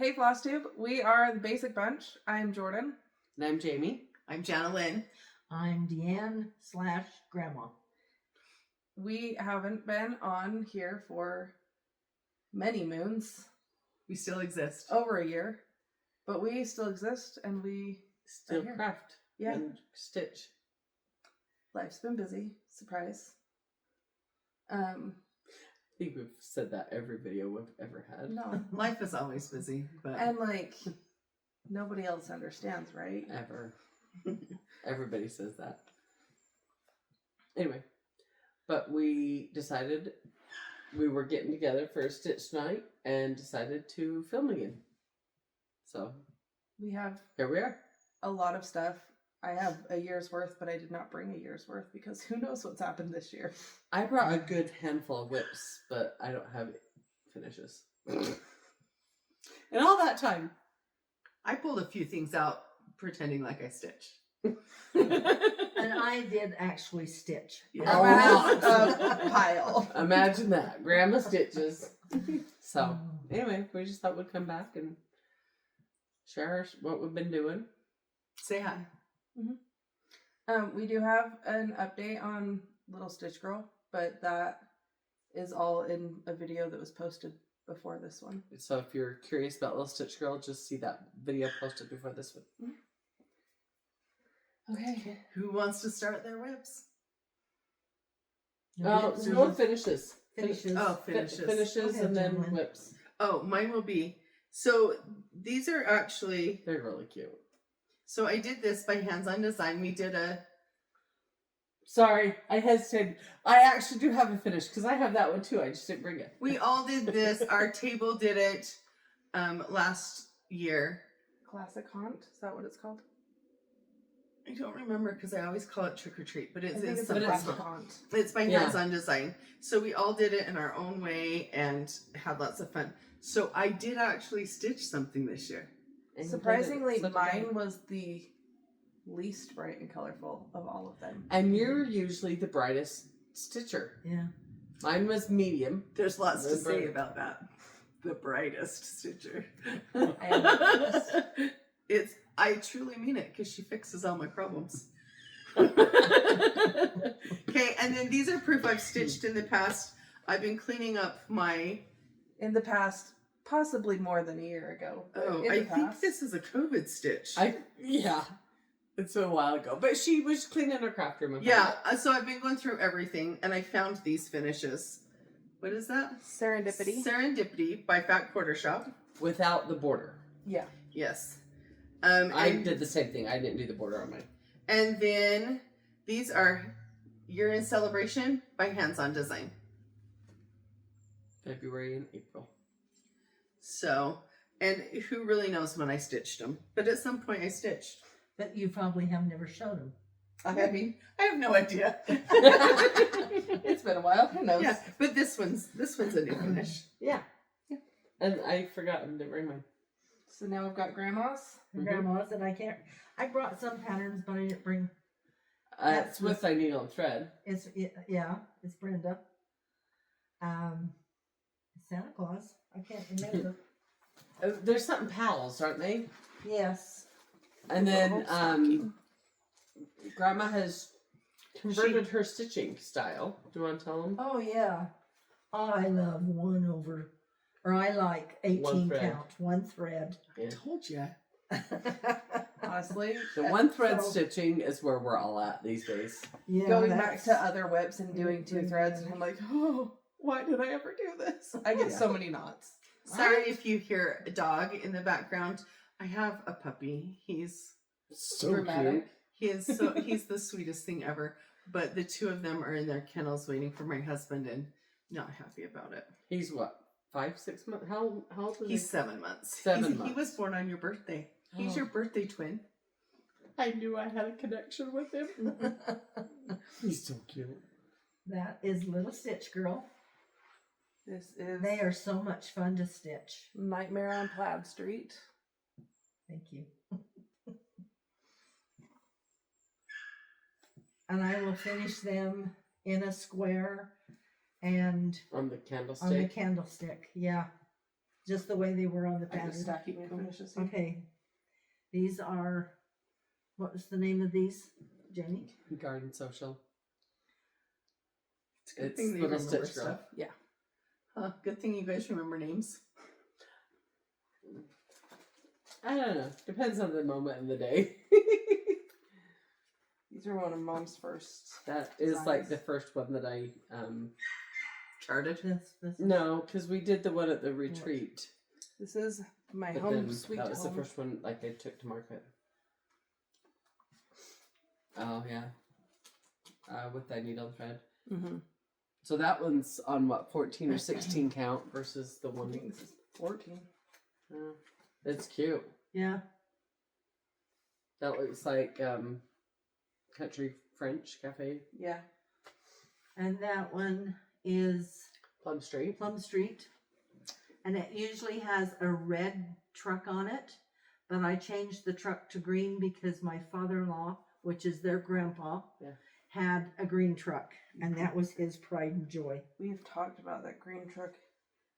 Hey Flosstube, we are the Basic Bunch. I'm Jorden. And I'm Jami. I'm Janalyn. I'm DeAnn/Grandma. We haven't been on here for many moons. We still exist. Over a year. But we still exist and we Still are here. craft. Yeah. And stitch. Life's been busy. Surprise. I think we've said that every video we've ever had. No. Life is always busy, but And like, nobody else understands, right? Ever. Everybody says that. Anyway. But we decided we were getting together for a stitch night and decided to film again. So We have here we are. a lot of stuff. I have a year's worth, but I did not bring a year's worth because who knows what's happened this year. I brought a good handful of whips, but I don't have finishes. And all that time. I pulled a few things out pretending like I stitched. And I did actually stitch. Yeah. A pile. Imagine that. Grandma stitches. So, anyway, we just thought we'd come back and share what we've been doing. Say hi. We do have an update on Little Stitch Girl, but that is all in a video that was posted before this one. So, if you're curious about Little Stitch Girl, just see that video posted before this one. Okay. Who wants to start their whips? No finishes. Finishes. Oh, finishes. Finishes Go ahead, and then Janalyn. whips. Oh, mine will be. So these are actually. They're really cute. So I did this by hands-on design. We did a. Sorry, I hesitated. I actually do have a finish because I have that one too. I just didn't bring it. We all did this. Our table did it last year. Classic Haunt, is that what it's called? I don't remember because I always call it trick or treat, but I it's think in it's some a But it's Classic not. Haunt. It's by Yeah. hands-on design. So we all did it in our own way and had lots of fun. So I did actually stitch something this year. And Surprisingly, so did mine I. was the least bright and colorful of all of them. And you're usually the brightest stitcher. Yeah. Mine was medium. There's lots to say Remember- about that. The brightest stitcher. I am the brightest. I truly mean it because she fixes all my problems. Okay. Okay, and then these are proof I've stitched in the past. I've been cleaning up my. In the past, possibly more than a year ago. but Oh, in I the think past. this is a COVID stitch. Yeah. It's been a while ago. But she was cleaning her craft room. and Yeah, so I've been going through everything and I found these finishes. What is that? Serendipity. Serendipity by Fat Quarter Shop. without the border. Yeah. Yes. I And, did the same thing. I didn't do the border on mine. and then these are Year in Celebration by Hands On Design. February and April. So, and who really knows when I stitched them? But at some point I stitched. But you probably have never shown them. I mean, I have no idea. It's been a while. Who knows? Yeah, but this one's a new finish. Yeah. And I forgot I didn't bring mine. So now we've got grandma's. Mhm. Grandma's and I can't. I brought some patterns, but I didn't bring. It's with my needle and thread. It's Brenda. Santa Claus. I can't remember. There's something pals, aren't they? Yes. And then Little stocking. Grandma has converted her stitching style. Do you want to tell them? Oh yeah. I love I like 18 thread. count, one thread. I told you. Honestly, The one thread So- stitching is where we're all at these days. Yeah, going back that's- to other whips and doing two threads, and I'm like, oh, why did I ever do this? I get so many knots. Sorry if you hear a dog in the background. I have a puppy. He's So Dramatic. cute. he's the sweetest thing ever. But the two of them are in their kennels waiting for my husband and not happy about it. He's what? 5, 6 months? How old is He's he? 7 months. 7 He months. was born on your birthday. He's Oh. your birthday twin. I knew I had a connection with him. He's so cute. That is Little Stitch Girl. This is They are so much fun to stitch. Nightmare on Plaid Street. Thank you. And I will finish them in a square and On the on the candlestick. candlestick. Yeah. just the way they were on the I'm pattern. just stacking your finishes here. Okay. These are, what was the name of these, Jamie? Garden Social. It's a good It's thing they Little remember Stitch Girl. stuff. Yeah. Huh, good thing you guys remember names. I don't know. Depends on the moment in the day. These are one of Mom's first. That is like Designs. the first one that I Charted. This. no, because we did the one at the retreat. This is my But home then sweet that was home. the first one like I took to market. Oh yeah. With that needle thread. Mm-hmm. So that one's on what, 14 or 16 count versus the I one. think this is 14. It's cute. Yeah. That looks like Country French Cafe. Yeah. And that one is Plum Street. Plum Street. And it usually has a red truck on it. But I changed the truck to green because my father-in-law, which is their grandpa, had a green truck. And that was his pride and joy. We've talked about that green truck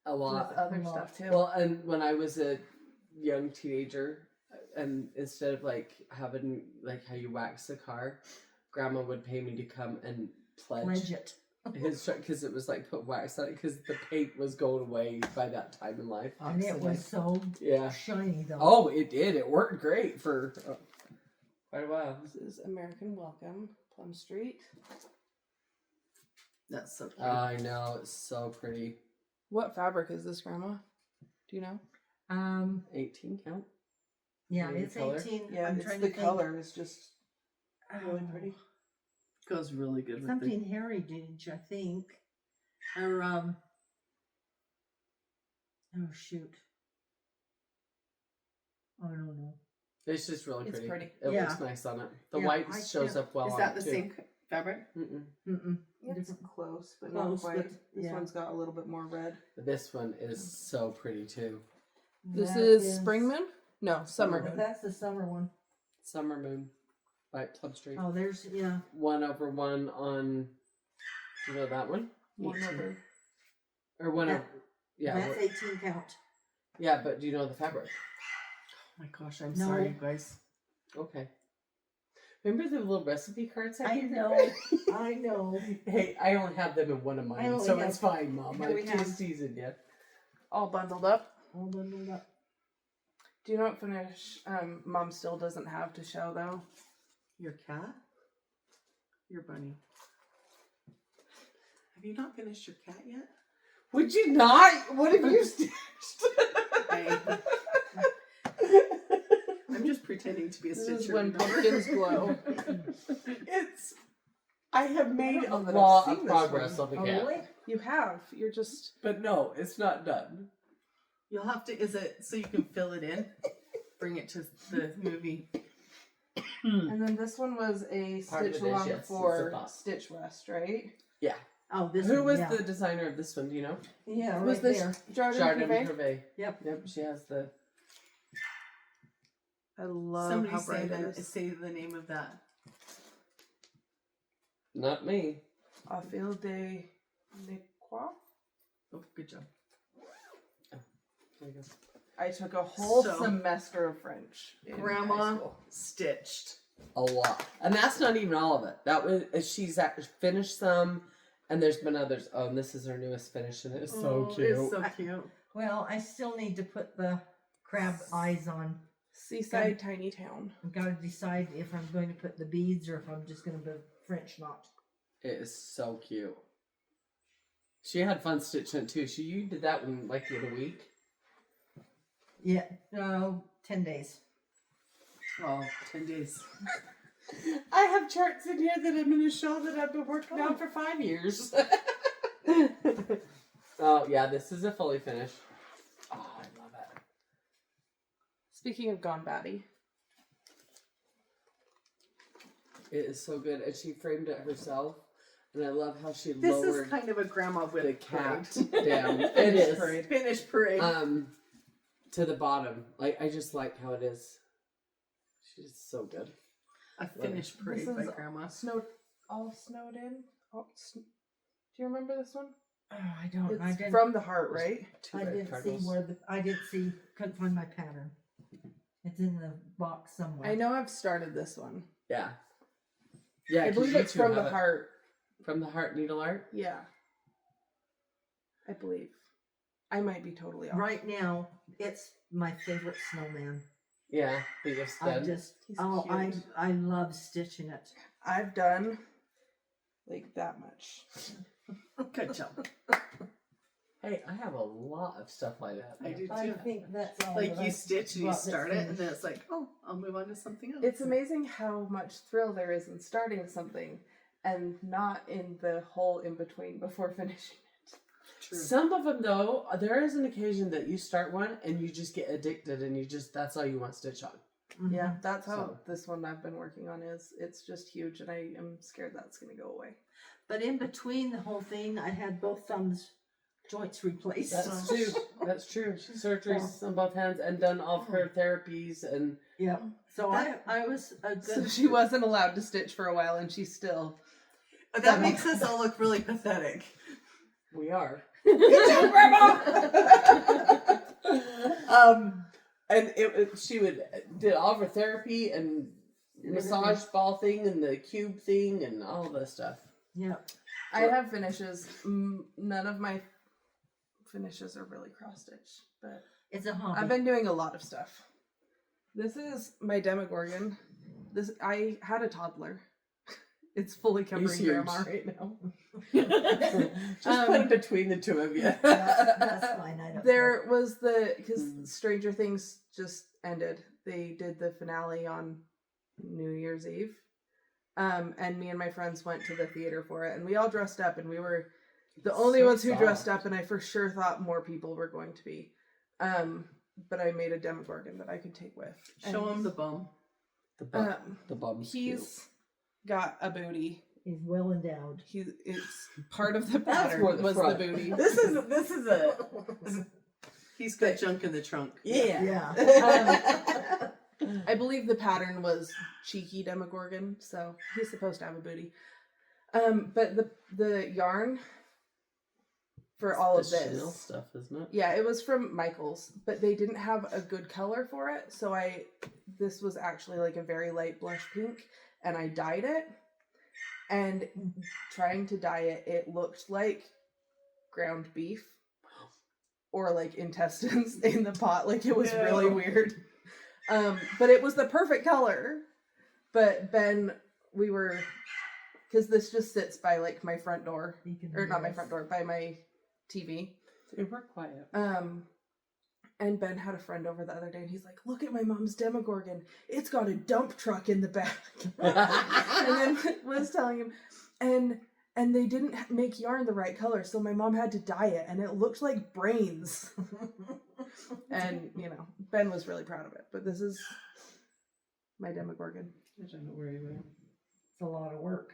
A lot. with other A lot. stuff too. Well, and when I was a young teenager, and instead of like having like how you wax the car, Grandma would pay me to come and Pledge it. his truck because it was like put wax on it because the paint was going away by that time in life. And it was so Yeah. shiny though. Oh, it did. It worked great for quite a while. This is American Welcome, Plum Street. That's so cute. I know, it's so pretty. What fabric is this, Grandma? Do you know? 18 count. Yeah, Maybe it's color? 18. Yeah, I'm it's trying the to think. color is just really Oh, pretty. Goes really good with Something heritage, I think. Or oh shoot. I don't know. It's just really It's pretty. pretty. It Yeah. looks nice on it. The Yeah, white I shows can't- up well Is on that it the too. same fabric? Mm-mm. It's Different. close, but Close, not but- quite. This yeah. one's got a little bit more red. This one is so pretty too. This That is Spring Moon? No, Summer Summer Moon. That's the summer one. Summer Moon by Plum Street. Oh, there's, yeah. 1/1 on, you know that one? One 18. over. Or one That- over, yeah. That's 18 count. Yeah, but do you know the fabric? Oh my gosh, I'm No. sorry, you guys. Okay. Remember the little recipe cards I gave you? know. I know. Hey, I only have them in one of I mine, only so have- it's fine, Mom. here I we just have- seasoned yet. All bundled up. All bundled up. Do you know what finish Mom still doesn't have to show though? Your cat? Your bunny. Have you not finished your cat yet? Would you not? What have you stitched? Hey. I'm just pretending to be a This stitcher. is when pumpkins glow. It's. I have made don't a know that I've lot seen of this progress one. on the Oh, cat. really? You have. You're just. But no, it's not done. You'll have to, is it so you can fill it in? Bring it to the movie. And then this one was a Part of stitch it is, along yes, it's for a box. Stitch Rest, right? Oh, this Who one, was yeah. the designer of this one? Do you know? Yeah, Was right this there. Jorden Jorden Crochet? Crochet. Yep. Yep, she has the. I love Somebody how bright it is. say the name of that. Not me. A Fil de Nequois. Oh, good job. There you go. I took a whole So- semester of French. in high Grandma school. stitched. A lot, and that's not even all of it. That was she's actually finished some, and there's been others. Oh, and this is her newest finish, and it's so Oh, cute. It's so cute. Well, I still need to put the crab eyes on. Seaside Tiny Town. I've got to decide if I'm going to put the beads or if I'm just going to put French knot. It is so cute. She had fun stitching it too. You did that one like in a week. Yeah, 10 days. Oh, 10 days. I have charts in here that I'm going to show that I've been working on for 5 years. Oh yeah, this is a fully finished. Oh, I love it. Speaking of Gone Batty. It is so good, and she framed it herself. And I love how she This lowered is kind of a grandma the whip cat parade. down. It is. Finish parade. To the bottom. Like I just like how it is. She's so good. A finish parade This by is grandma. All snowed in. Do you remember this one? I don't. It's I didn't. from the heart, right? Two I red didn't see turtles. where the. I didn't see. Couldn't find my pattern. It's in the box somewhere. I know I've started this one. Yeah. Yeah, I 'cause believe you it's two from have the it. heart. From the heart needle art. Yeah. I believe. I might be totally off. Right now, it's my favorite snowman. Yeah, biggest I done. just. He's I cute. I love stitching it. I've done like that much. Good job. Hey, I have a lot of stuff like that. I do I too. think that's all. Like that you I stitch and you brought that's start it, and then finished. it's like, oh, I'll move on to something else. It's amazing how much thrill there is in starting something and not in the whole in between before finishing it. True. Some of them, though, there is an occasion that you start one and you just get addicted and you just, that's all you want stitch on. Mhm. Yeah, that's how So- this one I've been working on is. It's just huge and I am scared that's going to go away. But in between the whole thing, I had both thumbs joints replaced. That's true. That's true. Surgeries on both hands and done all of her therapies and Yeah. So I was a good. So she wasn't allowed to stitch for a while and she's still... That makes us all look really pathetic. we are. Good job, Grandma! And she would did all of her therapy and massage ball thing and the cube thing and all the stuff. Yeah. I have finishes. None of my finishes are really cross stitch, but It's a hobby. I've been doing a lot of stuff. This is my Demogorgon. I had a toddler. It's fully covering He's huge. Grandma right now. Just put it between the two of you. That's fine. I don't. There was because Stranger Things just ended. They did the finale on New Year's Eve. And me and my friends went to the theater for it, and we all dressed up, and we were the only ones who dressed up, and I for sure thought more people were going to be. But I made a Demogorgon that I could take with. Show him the bum. The bum's cute. He's got a booty. He's well endowed. It's part of the That's pattern more the was front. the booty. This is a He's got junk in the trunk. yeah. I believe the pattern was cheeky Demogorgon, so he's supposed to have a booty. But the yarn for all of the Chanel this, stuff, isn't it? yeah, it was from Michaels, but they didn't have a good color for it, so this was actually like a very light blush pink, and I dyed it. And trying to dye it, it looked like ground beef or like intestines in the pot. Like it was really weird. But it was the perfect color. But Ben, because this just sits by like my front door, or not my front door, by my TV. We're quiet. And Ben had a friend over the other day, and he's like, "Look at my mom's Demogorgon. It's got a dump truck in the back." And then was telling him, and they didn't make yarn the right color, so my mom had to dye it, and it looked like brains. And Ben was really proud of it. But this is my Demogorgon. I don't know where he went. It's a lot of work.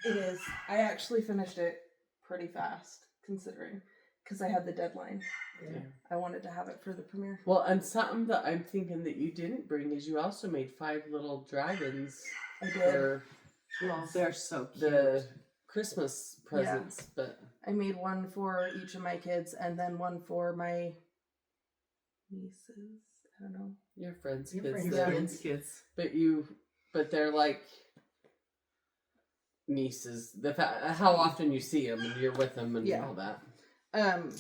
It is. I actually finished it pretty fast, considering, because I had the deadline. Yeah. I wanted to have it for the premiere. Well, and something that I'm thinking that you didn't bring is you also made 5 little dragons. I did. For Well, they're so cute. the Christmas presents, but I made one for each of my kids, and then one for my nieces. I don't know. your friends' Your kids. friends' then. Friends, kids. But they're like nieces. How often you see them and you're with them and Yeah. all that. And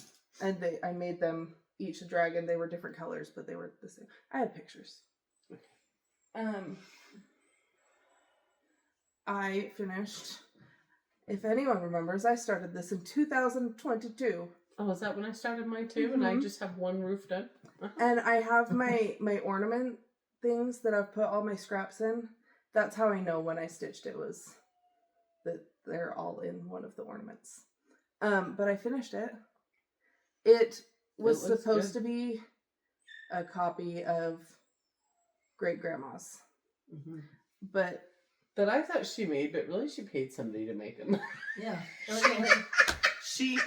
I made them each a dragon. They were different colors, but they were the same. I had pictures. I finished. If anyone remembers, I started this in 2022, Oh, is that when I started mine too? And I Mhm. just have one roof done. and I have my ornament things that I've put all my scraps in. That's how I know when I stitched it was that they're all in one of the ornaments. But I finished it. It was It looks supposed good. to be a copy of Great Grandma's, Mm-hmm. but That I thought she made, but really she paid somebody to make them. Yeah. She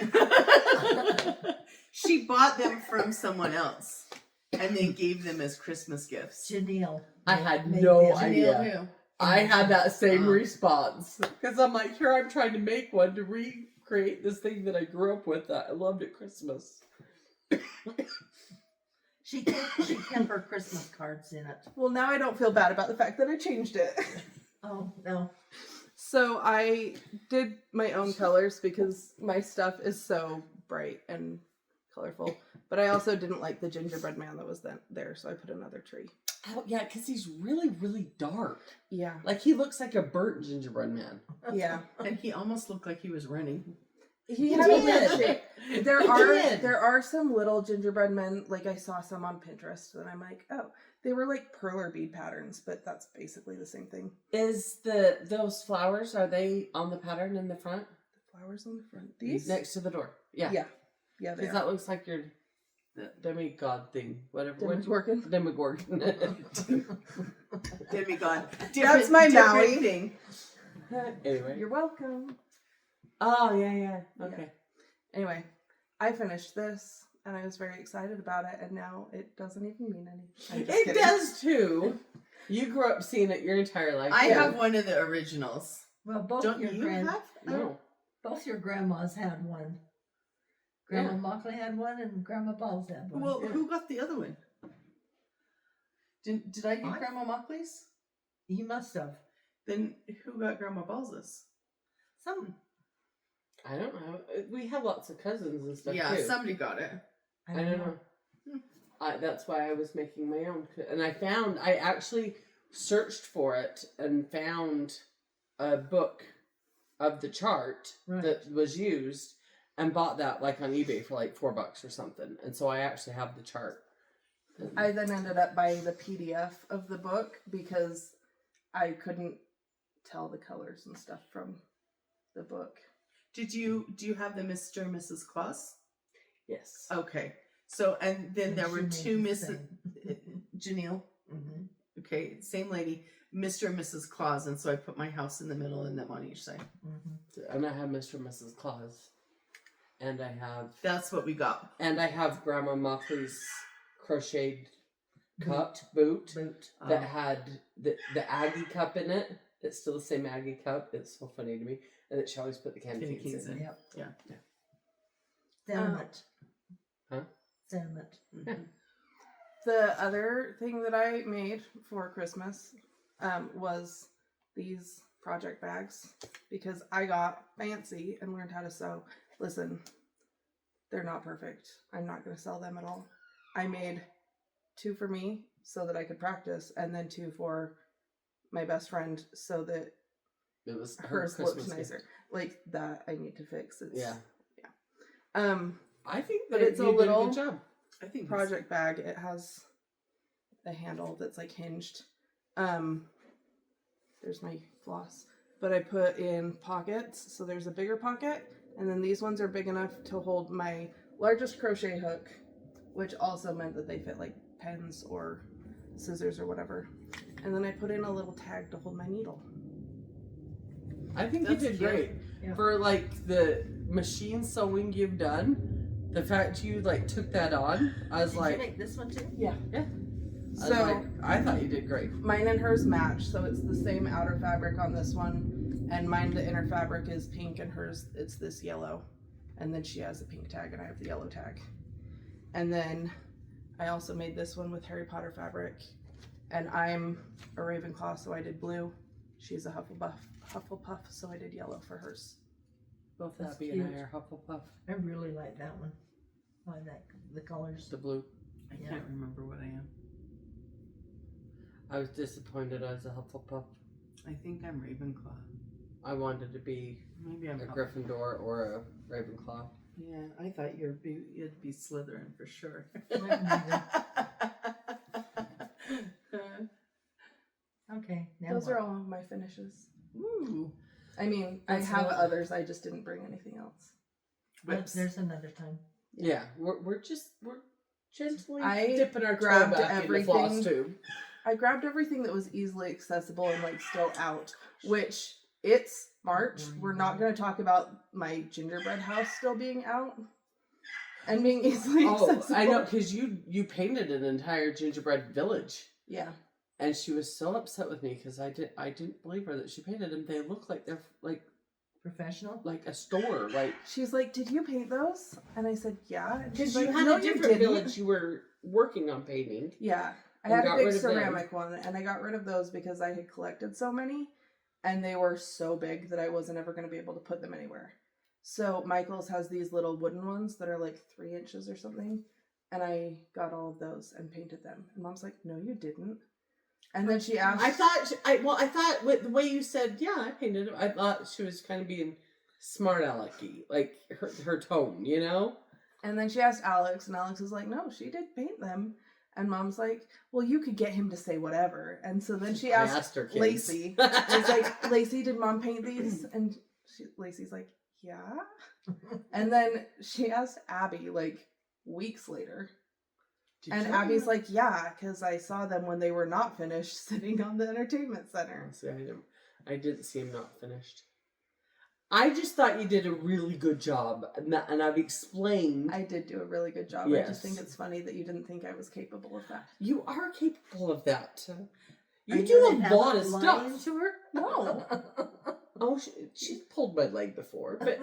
she bought them from someone else and then gave them as Christmas gifts. Janelle. I had made no them. idea. Who? I had that same Oh. response because I'm like, here I'm trying to make one to create this thing that I grew up with that I loved at Christmas. She kept her Christmas cards in it. Well, now I don't feel bad about the fact that I changed it. Oh, no. So I did my own colors because my stuff is so bright and colorful. But I also didn't like the gingerbread man that was there, so I put another tree. Oh, yeah, because he's really, really dark. Yeah. Like, he looks like a burnt gingerbread man. Yeah. And he almost looked like he was running. He He had a weird did. shape. He There did. are some little gingerbread men, like I saw some on Pinterest, and I'm like, oh, they were like perler bead patterns, but that's basically the same thing. Is those flowers, are they on the pattern in the front? The flowers on the front. These? Next to the door. Yeah. Yeah. Yeah, they Because are. that looks like your demigod thing. Whatever. Demogorgon. Demogorgon. Demigod. That's my different Maui. thing. Anyway. You're welcome. Oh, yeah. Okay. Anyway, I finished this, and I was very excited about it, and now it doesn't even mean anything. I'm just It kidding. does too. You grew up seeing it your entire life. I Yeah. have one of the originals. Well, both Don't your you have? No. both your grandmas had one. Grandma Mockley had one, and Grandma Balls had one. Well, who got the other one? Did I get I- Grandma Mockley's? You must have. Then who got Grandma Balls's? Some. I don't know. We have lots of cousins and stuff Yeah, too. somebody got it. I don't know. That's why I was making my own. And I actually searched for it and found a book of the chart Right. that was used and bought that like on eBay for like $4 or something. And so I actually have the chart. I then ended up buying the PDF of the book because I couldn't tell the colors and stuff from the book. Do you have the Mr. and Mrs. Claus? Yes. Okay. So, and then And there she were made two the Mrs. same. Janelle. Mm-hmm. Okay, same lady, Mr. and Mrs. Claus, and so I put my house in the middle and them on each side. Mm-hmm. And I have Mr. and Mrs. Claus. And I That's what we got. have Grandma Mockley's crocheted boot Boot. that had the Aggie cup in it. It's still the same Aggie cup. It's so funny to me. And that she always put the candy Candy canes canes in. in. Yep. Yeah. Sentiment. Huh? Sentiment. Mhm. The other thing that I made for Christmas was these project bags because I got fancy and learned how to sew. Listen, they're not perfect. I'm not going to sell them at all. I made 2 for me so that I could practice, and then 2 for my best friend so that It was her hers Christmas looked gift. nicer. Like that I need to fix. It's, Yeah. I think But that it's a you did little a good job. I think project bag. It has a handle that's like hinged. There's my floss. But I put in pockets, so there's a bigger pocket, and then these ones are big enough to hold my largest crochet hook, which also meant that they fit like pens or scissors or whatever. And then I put in a little tag to hold my needle. I think That's you did cute. great. Yeah. For like the machine sewing you've done, the fact you like took that on, I was Did like, you make this one too? Yeah. I I thought you did great. Mine and hers match, so it's the same outer fabric on this one, and mine, the inner fabric is pink, and hers, it's this yellow. And then she has the pink tag, and I have the yellow tag. And then I also made this one with Harry Potter fabric, and I'm a Ravenclaw, so I did blue. She's a Hufflepuff, so I did yellow for hers. Both That's Abby and I cute. are Hufflepuff. I really like that one. I like that, the colors. The blue. I Yeah. can't remember what I am. I was disappointed as a Hufflepuff. I think I'm Ravenclaw. I wanted to be Maybe I'm a Hufflepuff. Gryffindor or a Ravenclaw. Yeah, I thought you'd be Slytherin for sure. Okay, now Those what? are all of my finishes. Ooh. I mean, That's I have what- others, I just didn't bring anything else. Whips. There's another time. Yeah, we're gently I dipping our toe grabbed back in the everything. floss tube. I grabbed everything that was easily accessible and like still out, which it's March. We're not going to talk about my gingerbread house still being out and being easily accessible. I know, because you painted an entire gingerbread village, Yeah. and she was so upset with me because I didn't believe her that she painted them. They look like they're like Professional? like a store, like She's like, "Did you paint those?" And I said, "Yeah." And because she's you like, had "No, a you different didn't." village you were working on painting. Yeah, I And had got a big rid of them. ceramic one, and I got rid of those because I had collected so many, and they were so big that I wasn't ever going to be able to put them anywhere. So Michael's has these little wooden ones that are like 3 inches or something, and I got all of those and painted them. And Mom's like, "No, you didn't." And then she asked, I thought with the way you said, yeah, I painted it. I thought she was kind of being smart alecky, like her tone, you know. and then she asked Alex, and Alex was like, "No, she did paint them." And Mom's like, "Well, you could get him to say whatever." And so then she I asked, asked her kids. Lacey. I was like, "Lacey, did Mom paint these?" And Lacey's like, "Yeah." And then she asked Abby like weeks later. And Abby's like, "Yeah, because I saw them when they were not finished sitting on the entertainment center." See, I didn't see him not finished. I just thought you did a really good job, and I've explained. I did do a really good job. Yes. I just think it's funny that you didn't think I was capable of that. You are capable of that. Are You do gonna a lot of have stuff. to her? No. Oh, she's pulled my leg before, but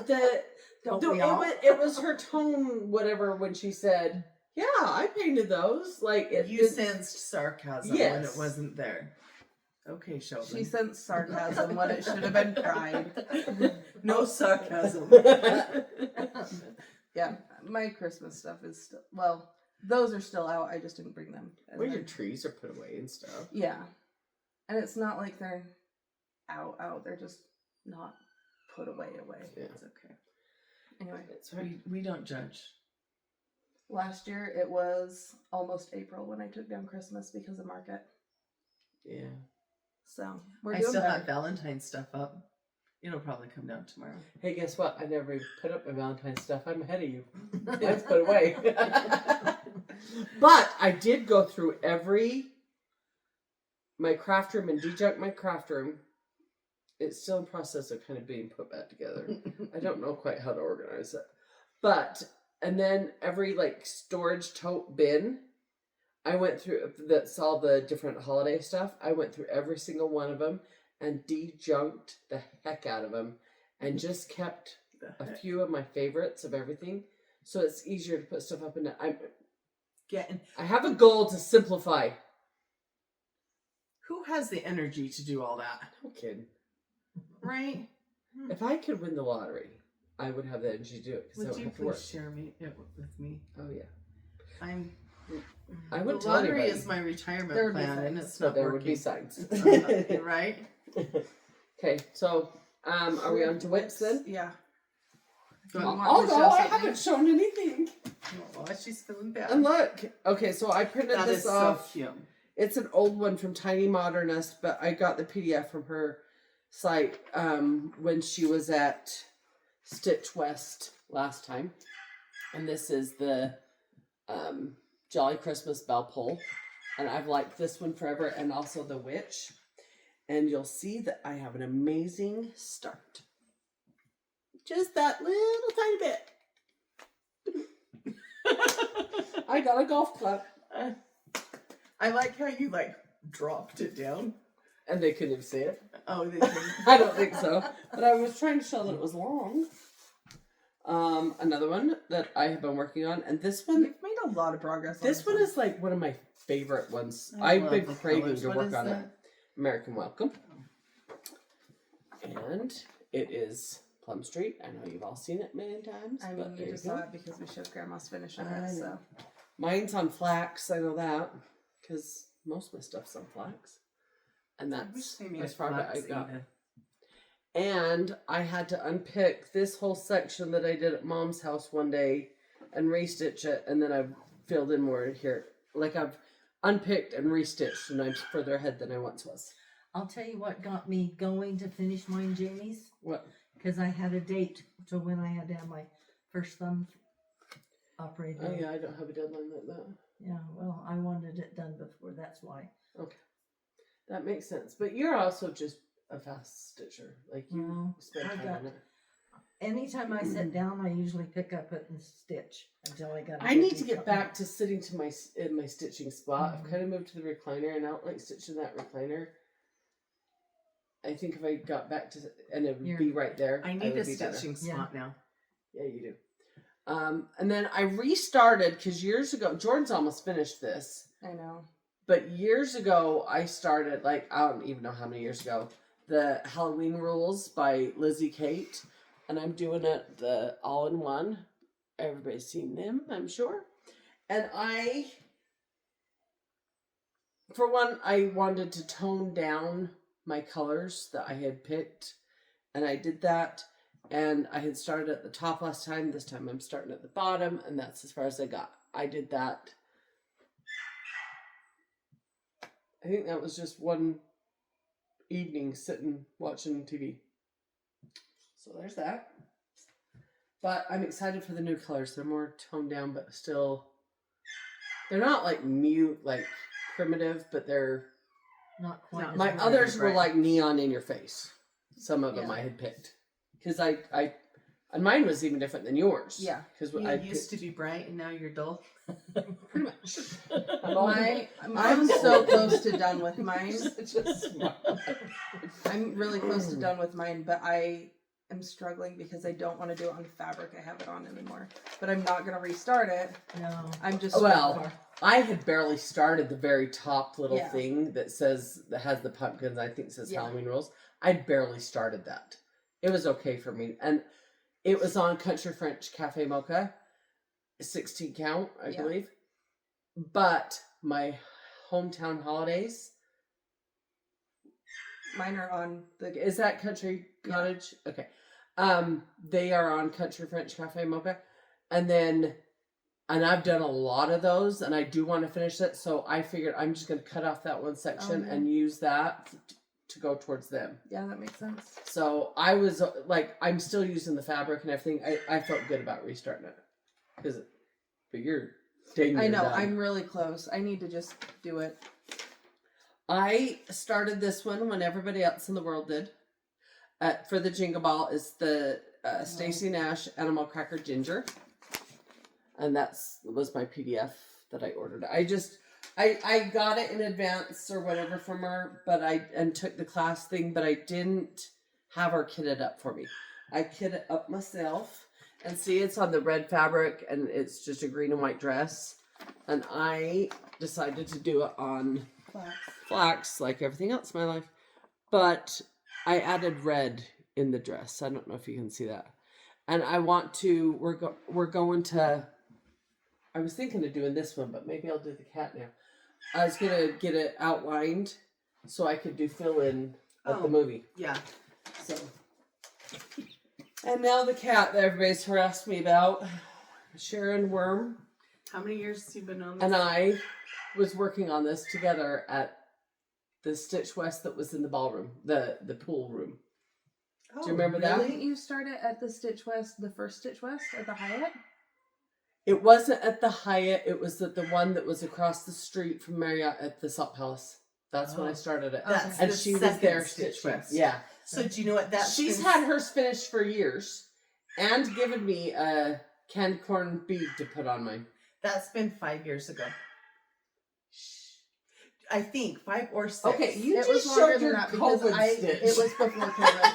it was her tone, whatever, when she said, "Yeah, I painted those." Like You sensed sarcasm when Yes. it wasn't there. Okay, Sheldon. She sensed sarcasm when it should have been pride. No sarcasm. Yeah, my Christmas stuff is still, well, those are still out. I just didn't bring them. And Where your then- trees are put away and stuff. Yeah. And it's not like they're out. They're just not put away. Yeah. It's okay. Anyway, That's right. We don't judge. last year it was almost April when I took down Christmas because of market. Yeah. So we're I doing still better. have Valentine's stuff up. It'll probably come down tomorrow. Hey, guess what? I never even put up my Valentine's stuff. I'm ahead of you. It's put away. But I did go through my craft room and de-junk my craft room. It's still in process of kind of being put back together. I don't know quite how to organize it. And then every like storage tote bin, I went through, that's all the different holiday stuff. I went through every single one of them and de-junked the heck out of them and just kept a few of my favorites of everything. So it's easier to put stuff up in I have a goal to simplify. Who has the energy to do all that? No kidding. Right? If I could win the lottery, I would have the energy to do it because I Would don't you have to work. please share it with me? Oh yeah. I The wouldn't tell lottery anybody. is my retirement There would be plan, and signs. it's So not there working. would be signs. Right? Okay, so are we on to whips then? Yeah. Do I want I'll to go. show I something? haven't shown anything. Oh, she's feeling bad. And look. Okay, so I printed That this is off. so cute. It's an old one from Tiny Modernist, but I got the PDF from her site when she was at Stitch West last time. And this is the Jolly Christmas Bell Pull. And I've liked this one forever, and also the Witch. And you'll see that I have an amazing start. Just that little tiny bit. I got a golf club. I like how you dropped it down. And they couldn't even see it. Oh, they can. I don't think so. But I was trying to show that it was long. Another one that I have been working on. And this one, You've made a lot of progress on this one is like one of my favorite ones. I I've love been the craving colors. to What work is on it. that? American Welcome. And it is Plum Street. I know you've all seen it a million times. I but mean, there you just go. saw it because we showed Grandma's finishing I it, so. know. Mine's on flax. I know that. Because most of my stuff's on flax. And I wish that's they made as far back I flax got. even. And I had to unpick this whole section that I did at Mom's house one day and restitch it, and then I've filled in more here. Like I've unpicked and restitched, and I'm further ahead than I once was. I'll tell you what got me going to finish mine, Jamie's. What? Because I had a date to when I had to have my first thumb operated. Oh yeah, I don't have a deadline like that. Yeah, well, I wanted it done before, that's why. Okay. That makes sense. But you're also just a fast stitcher. Like you No, spend I time got- on it. Anytime I sit down, I usually pick up it and stitch until I got. I need to get back to sitting to in my stitching spot. I've Mhm. kind of moved to the recliner, and I don't like stitching that recliner. I think if I got back to, and it would Here. be right there. I need a would be better. stitching spot now. Yeah, you do. And then I restarted because years ago, Jordan's almost finished this. I know. But years ago, I started, like, I don't even know how many years ago, the Halloween Rules by Lizzie Kate. And I'm doing it the all-in-one. Everybody's seen them, I'm sure. And for one, I wanted to tone down my colors that I had picked. And I did that. And I had started at the top last time. This time I'm starting at the bottom. And that's as far as I got. I did that. I think that was just one evening sitting watching TV. So there's that. But I'm excited for the new colors. They're more toned down, but still, they're not like mute, like primitive, but they're Not quite. as my bright. others were right. like neon in your face. Some of them Yeah. I had picked because and mine was even different than yours. Yeah. because You I used to be bright and now you're dull. Pretty much. I'm I'm so close to done with mine. just smart. I'm really close to done with mine, but I am struggling because I don't want to do it on fabric I have it on anymore. But I'm not going to restart it. No. I'm just Well, I had barely started the very top little Yeah. thing that has the pumpkins. I think says Yeah. Halloween Rules. I'd barely started that. It was okay for me, and it was on Country French Cafe Mocha, 16 count, I Yeah. believe. But my hometown holidays. mine are on the Is that Country Cottage? Okay. They are on Country French Cafe Mocha. And I've done a lot of those and I do want to finish it. So I figured I'm just going to cut off that one section yeah. and use that to go towards them. Yeah, that makes sense. So I was like, I'm still using the fabric and everything. I felt good about restarting it. But you're dang I know. done. I'm really close. I need to just do it. I started this one when everybody else in the world did. For the Jingle Ball is the Stacey Nash Animal Cracker Ginger. And was my PDF that I ordered. I got it in advance or whatever from her, and took the class thing, but I didn't have her kit it up for me. I kit it up myself. And see, it's on the red fabric and it's just a green and white dress. And I decided to do it on flax, like everything else in my life. But I added red in the dress. I don't know if you can see that. And I want to, we're going to, I was thinking of doing this one, but maybe I'll do the cat now. I was going to get it outlined so I could do fill in of the movie. Yeah. So, and now the cat that everybody's harassed me about, Sharon Worm, How many years have you been on this? and I was working on this together at the Stitch West that was in the ballroom, the pool room. Do you remember that? Didn't you start it at the Stitch West, the first Stitch West at the Hyatt? It wasn't at the Hyatt. It was at the one that was across the street from Marriott at the Salt Palace. That's when I started it. That's And the she was second there Stitch stitching. West. Yeah. So do you know what that's She's had hers finished for years and given me a candy corn bead to put on mine. That's been 5 years ago. I think 5 or 6. Okay, you It just was longer showed than your that because COVID stitch. it was before COVID.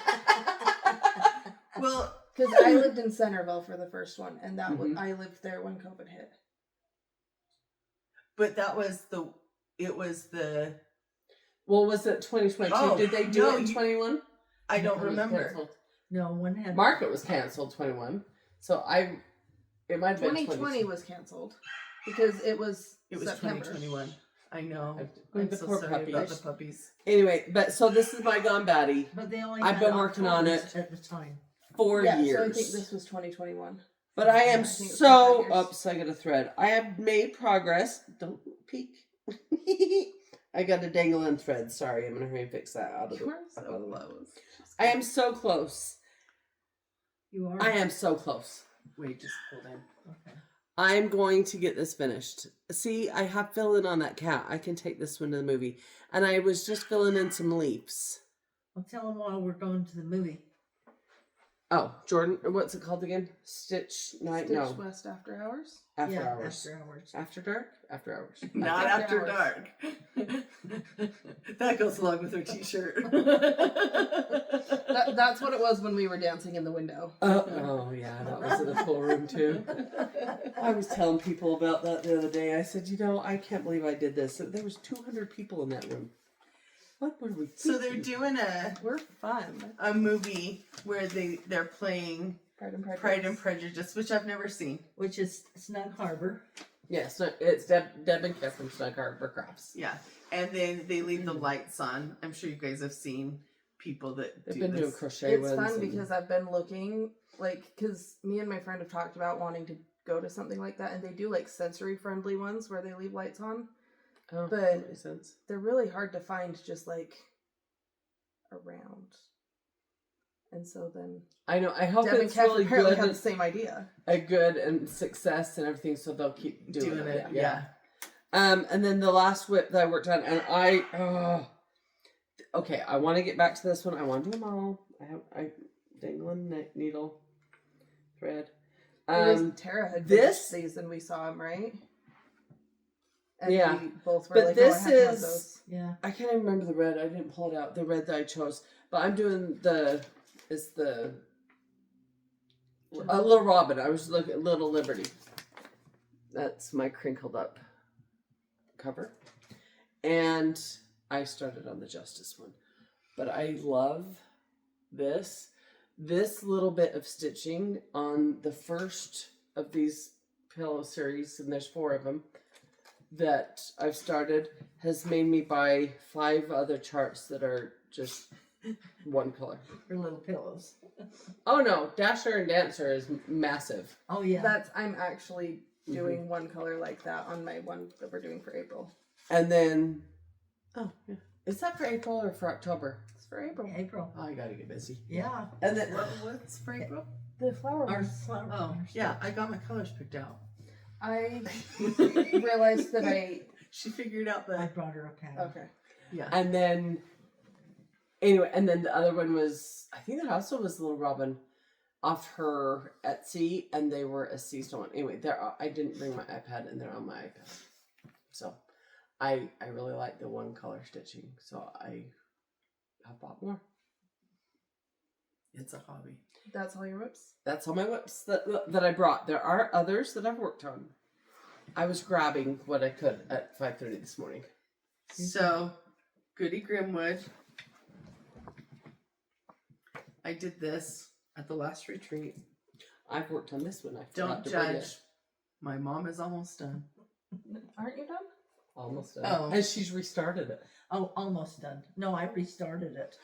Well, Because I lived in Centerville for the first one, and that was I lived there when COVID hit. but that was it was the, Well, was it 2022? Oh, Did they do no, it in 21? I don't remember. No, one had. Market was canceled 21. So it might have been 2020 was canceled because it was September. 2021. I know. With I'm the so poor sorry about puppies. the puppies. Anyway, but so this is my Gone Baddie. But they only I've had been working on October's it. at the time. 4 Yeah, years. so I think this was 2021. But I am I think it's so 5 years. oops, I got a thread. I have made progress. Don't peek. I got a dangling thread. Sorry, I'm gonna hurry and fix that out of the You are so out of the way. close. I am so close. You are. I am so close. Wait, just hold on. Okay. I'm going to get this finished. See, I have fill in on that cat. I can take this one to the movie. And I was just filling in some leaves. I'll tell them while we're going to the movie. Oh, Jordan, what's it called again? Stitch night? Stitch No. West After Hours. After hours. After hours. After dark? After hours. Not After after dark. That goes along with her t-shirt. That's what it was when we were dancing in the window. Oh, yeah, that was in the pool room too. I was telling people about that the other day. I said, you know, I can't believe I did this. There was 200 people in that room. What were we thinking? So they're doing We're fun. a movie where they're playing Pride and Prejudice, which I've never seen. Which is Snug Harbor. Yes, it's Deb and Kev from Snug Harbor Crafts. Yeah, and then they leave the lights on. I'm sure you guys have seen people that They've do been this. doing crochet It's ones. fun because I've been looking, like, because me and my friend have talked about wanting to go to something like that, and they do, like, sensory-friendly ones where they leave lights on. Oh, but that makes sense. They're really hard to find just, like, around. And so then I know. I hope Deb and it's Kev really apparently good. had the same idea. A good and success and everything, so they'll keep doing it. Yeah. And then the last whip that I worked on, and okay, I want to get back to this one. I want to do them all. I dangling needle thread. It was Tara had this- finished these and we saw them, right? And Yeah. we both were But like, this oh, I have to have is- those. Yeah. I can't even remember the red. I didn't pull it out. The red that I chose, but I'm doing a Little Robin. I was looking at Little Liberty. That's my crinkled up cover. And I started on the Justice one. But I love this little bit of stitching on the first of these pillow series, and there's 4 of them that I've started, has made me buy 5 other charts that are just one color. For little pillows. Oh no, Dasher and Dancer is massive. Oh yeah. I'm actually doing one color like that on my one that we're doing for April. And then, oh yeah, is that for April or for October? It's for April. April. Oh, I gotta get busy. Yeah. And then, What's for April? The flower Our one. flower. Oh, yeah, I got my colors picked out. I realized that She figured out I that. brought her a pattern. okay. Yeah. and then, anyway, and then the other one was, I think that also was Little Robin off her Etsy, and they were a seasonal one. Anyway, I didn't bring my iPad, and they're on my iPad. So, I really like the one color stitching, so I have bought more. It's a hobby. That's all your whips? That's all my whips that I brought. There are others that I've worked on. I was grabbing what I could at 5:30 this morning. So, Goody Grimwood. I did this at the last retreat. I've worked on this one. I Don't forgot to bring judge. it. My mom is almost done. Aren't you done? Almost done. Oh. And she's restarted it. Oh, almost done. No, I restarted it.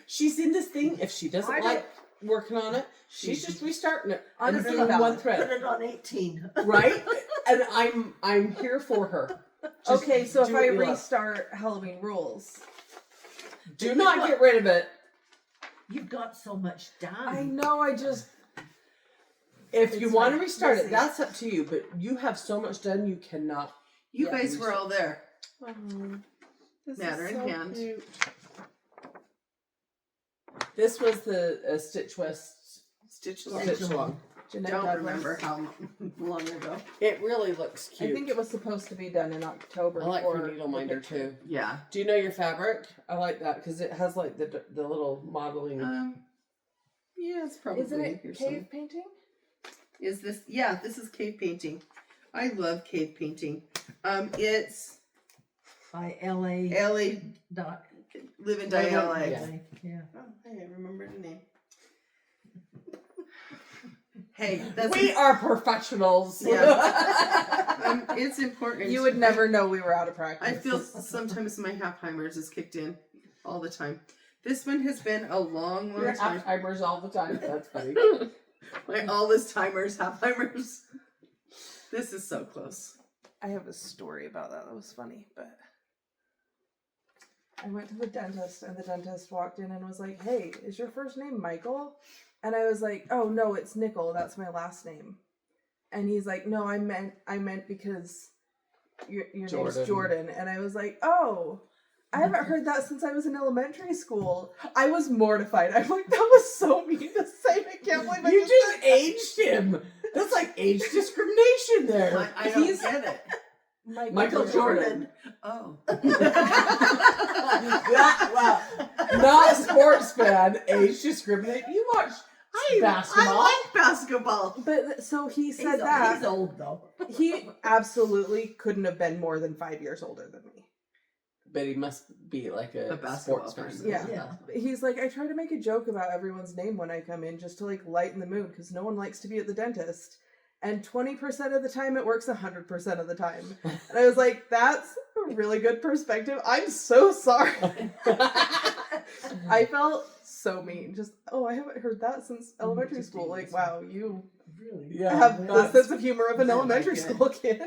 She's in this thing. If she doesn't I like working on it, she's just restarting it. On and a doing valid. one Put thread. it on 18. Right? And I'm here for her. Just Okay, so if do I what you love. restart Halloween Rules. Do not get rid of it. You've got so much done. I know, I just... If you It's want to fine. restart We'll it, see. that's up to you. But you have so much done, you cannot. You Yeah, guys we were all there. Oh, this Matter is in so hand. cute. This was the Stitch West Stitch Stitch Along. Jeanette Don't Douglas. remember how long ago. It really looks cute. I think it was supposed to be done in October. I like for her needle the minder picture. too. Yeah. Do you know your fabric? I like that because it has like the little modeling. Yeah, it's probably. Isn't it here cave somewhere. painting? Is this? Yeah, this is cave painting. I love cave painting. It's By LA. LA Dot. Live and Die LA. Yeah. Yeah. Oh, hey, I remembered the name. Hey, that's We are professionals. Yeah. It's important. You would never know we were out of practice. I feel sometimes my Halfheimers is kicked in all the time. This one has been a long, long You're time. half-timers all the time. That's funny. My all this timers, Halfheimers. This is so close. I have a story about that. That was funny, but I went to the dentist and the dentist walked in and was like, "Hey, is your first name Michael?" And I was like, "Oh no, it's Nickel. That's my last name." And he's like, "No, I meant because your name's Jorden. Jorden." And I was like, "Oh." I haven't heard that since I was in elementary school. I was mortified. I'm like, that was so mean to say. I can't believe I You just just said that. aged him. That's like age discrimination there. I don't He's- get it. Michael Jordan. Oh. Wow. Not sports fan. Age discriminate. You watch basketball. I like basketball. But so he said He's that. old though. He absolutely couldn't have been more than 5 years older than me. But he must be like A a basketball sports fan. person. Yeah. Yeah. He's like, I try to make a joke about everyone's name when I come in just to like lighten the mood because no one likes to be at the dentist. And 20% of the time it works 100% of the time. And I was like, that's a really good perspective. I'm so sorry. I felt so mean. Just, I haven't heard that since elementary school. Like, wow, you Really? Yeah, have the that's- sense of humor of an I like elementary it. school kid.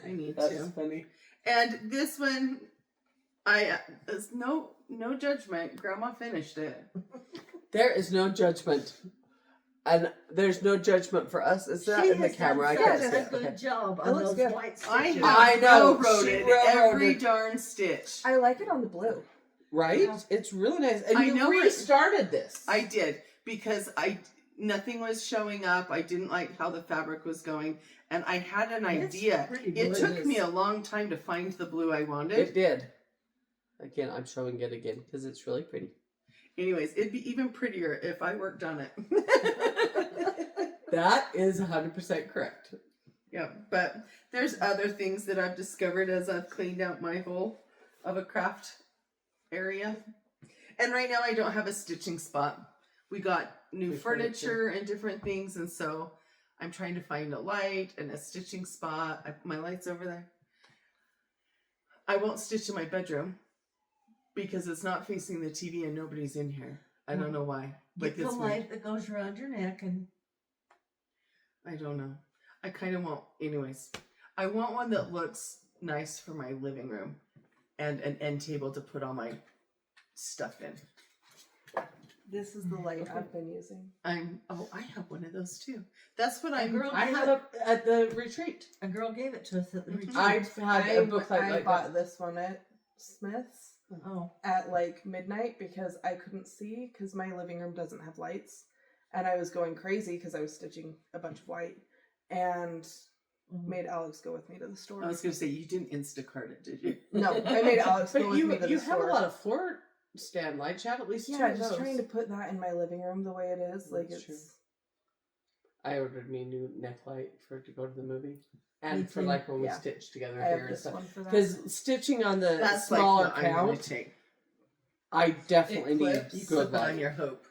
I need That's to. funny. And this one, it's no judgment. Grandma finished it. There is no judgment. And there's no judgment for us. Is that She in the has camera? I done can't such see a it. good Okay. job It on looks those good. white I stitches. have know, railroaded she railroaded. every darn stitch. I like it on the blue. Right? Yeah. It's really nice. And I you know it- restarted this. I did because nothing was showing up. I didn't like how the fabric was going, and I had an It's idea. pretty It good. took me a long time to find the blue I wanted. It did. Again, I'm showing it again because it's really pretty. Anyways, it'd be even prettier if I worked on it. That is 100% correct. Yeah, but there's other things that I've discovered as I've cleaned out my whole of a craft area. And right now I don't have a stitching spot. We got new furniture and different things, and so I'm trying to find a light and a stitching spot. My light's over there. I won't stitch in my bedroom because it's not facing the TV and nobody's in here. I don't know why. Get the it's me. light that goes around your neck and I don't know. I kind of want, anyways, I want one that looks nice for my living room and an end table to put all my stuff in. This is the light I've been using. I have one of those too. That's what I'm, girl- I had it at the retreat. a girl gave it to us at the retreat. I've had a book I like bought that. this one at Smith's Oh, at like midnight because I couldn't see because my living room doesn't have lights. And I was going crazy because I was stitching a bunch of white and made Alex go with me to the store. I was going to say, you didn't Instacart it, did you? No, I made Alex go But with me to the you store. have a lot of floor stand lights. You have at least two Yeah, of just those. trying to put that in my living room the way it is. Like That's it's true. I ordered me a new neck light to go to the movie. Me And for too. like when we Yeah. stitch together I have here and this stuff. one for that. Because stitching on the That's smaller like what I'm going count, to take. I definitely It need clips. You good clip on light. your hope.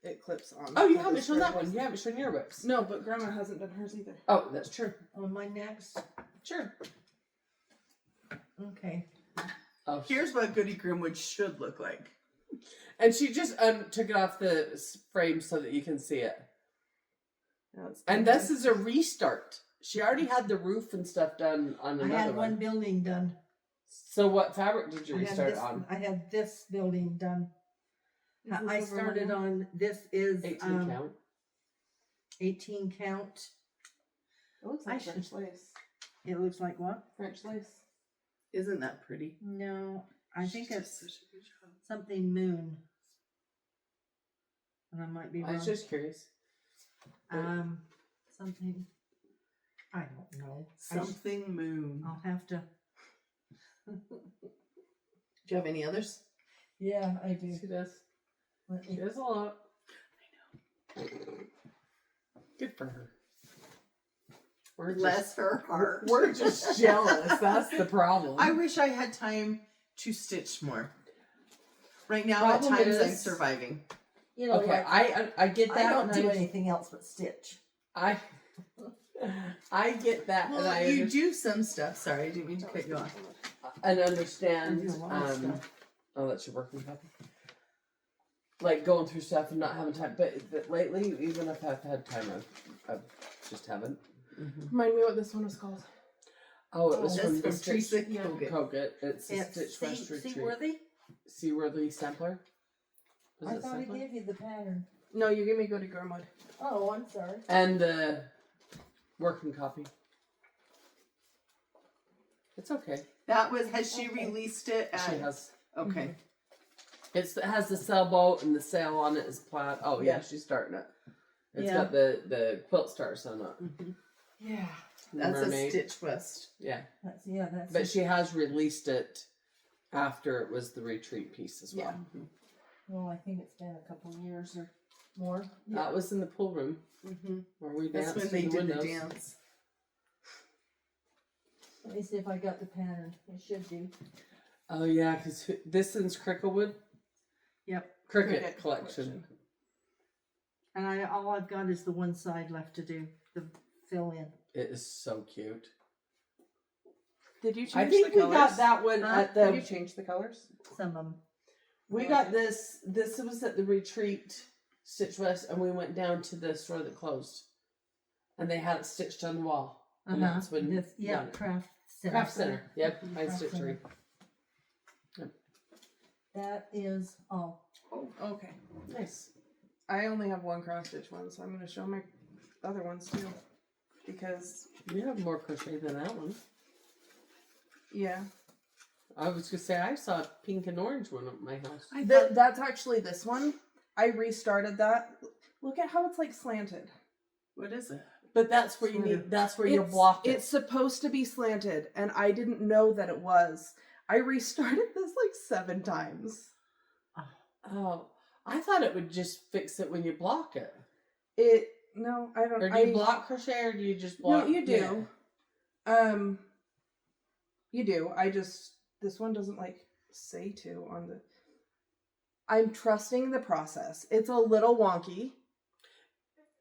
It clips on. Oh, you to haven't the shown that string. one. You haven't shown your whips. No, but Grandma hasn't done hers either. Oh, that's true. on my next. Sure. Okay. Oh, Here's what Goody Grimwood should look like. and she just took it off the frame so that you can see it. And this is a restart. She already had the roof and stuff done on I another had one one. building done. So what fabric did you I had restart this, on? I had this building done. Is this I over started one? on, this is 18 count. 18 count. It looks I like should- French lace. It looks like what? French lace. Isn't that pretty? No, I think She does it's such a good job. something moon. And I might be I wrong. was just curious. Something. I don't know. Something moon. I'll have to. Do you have any others? Yeah, I do. She does. Let She me- does a lot. I know. Good for her. We're Bless her heart. We're just jealous. That's the problem. I wish I had time to stitch more. Right now, Problem at times I'm is- surviving. You know, Okay, like, I get that. I don't and do I- anything else but stitch. I get that, and Well, I you do some stuff. Sorry, I didn't mean to cut you off. and understand. I do a lot of stuff. Oh, that's your working copy. Like going through stuff and not having time, but lately, even if I've had time, I just haven't. Remind me what this one is called. Oh, it was That's from the from Stitch Teresa Kogut. Kogut. It's a It's Stitch West Retreat. seaworthy. Seaworthy sampler. Was I it thought he sampler? gave you the pattern. No, you gave me Goody Grimwood. Oh, I'm sorry. And the working copy. It's okay. That was. Has she Okay. released it? She has. Okay. It has the sailboat and the sail on it is plaid. Oh yeah, she's starting it. It's got the quilt stars on it. Mm-hmm. Yeah. The That's mermaid. a Stitch West. Yeah. That's. But she has released it after it was the retreat piece as well. Yeah. Well, I think it's been a couple years or more. That was in the pool room Mm-hmm. where we That's danced when they in the did windows. the dance. Let me see if I got the pattern. It should be. Oh yeah, because this one's Cricklewood. Yep. Cricket collection. And all I've got is the one side left to do, the fill in. It is so cute. Did you change I think the we colors? got that one at the. Did you change the colors? Some of them. We got this. This was at the retreat Stitch West, and we went down to the store that closed, and they had it stitched on the wall. And that's when This, we yeah, got it. craft center. Craft Center. Yep, by Craft Stitchery. Center. That is all. Oh, okay. Nice. I only have one cross stitch one, so I'm going to show my other ones too. Because, You have more crochet than that one. yeah. I was gonna say I saw a pink and orange one at my house. That's actually this one. I restarted that. Look at how it's like slanted. What is it? But that's where you need. That's where you block it. It's supposed to be slanted, and I didn't know that it was. I restarted this like 7 times. Oh, I thought it would just fix it when you block it. No, I don't. Or do you block crochet, or do you just block? No, you do. Yeah. You do. This one doesn't like say to on the. I'm trusting the process. It's a little wonky.